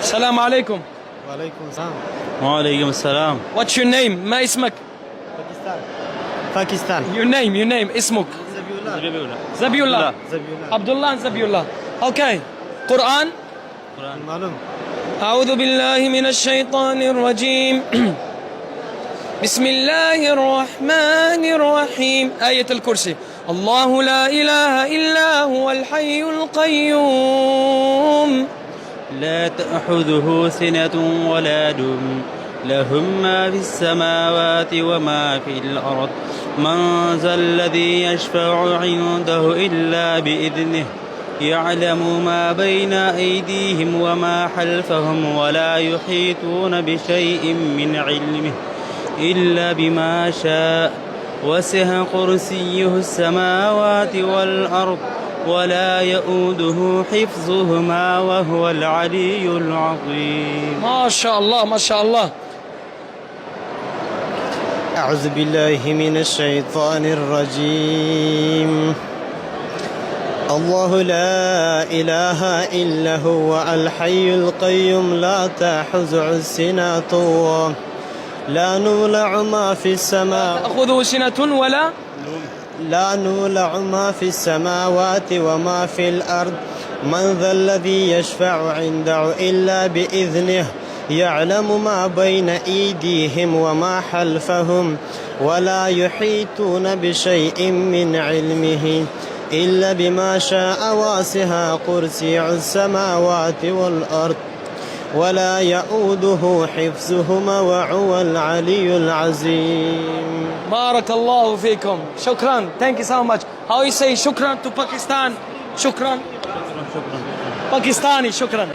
السلام عليكم. وعليكم السلام. وعليكم السلام. What's your name؟ ما اسمك؟ باكستان. Your name اسمك؟ زبي الله. عبد الله زبي الله. Okay. قرآن. معلوم. أعوذ بالله من الشيطان الرجيم. بسم الله الرحمن الرحيم. آية الكرسي. الله لا إله إلا هو الحي القيوم لا تأخذه سنة ولا نوم له ما في السماوات وما في الأرض من ذا الذي يشفع عنده إلا بإذنه يعلم ما بين أيديهم وما خلفهم ولا يحيطون بشيء من علمه إلا بما شاء وسع كرسيه السماوات والأرض ولا يؤوده حفظهما وهو العلي العظيم. ما شاء الله ما شاء الله. أعوذ بالله من الشيطان الرجيم. الله لا إله إلا هو الحي القيوم لا تأخذه سنة لا نولع ما في السماء تأخذه سنة ولا لا نولع ما في السماوات وما في الأرض من ذا الذي يشفع عنده إلا بإذنه يعلم ما بين أيديهم وما خلفهم ولا يحيطون بشيء من علمه إلا بما شاء واسع كرسي السماوات والأرض ولا يؤوده حفظهما وهو العلي العظيم. بارك الله فيكم. شكرا. Thank you so much. How you say شكرا to Pakistan? شكرا. Pakistani شكرا.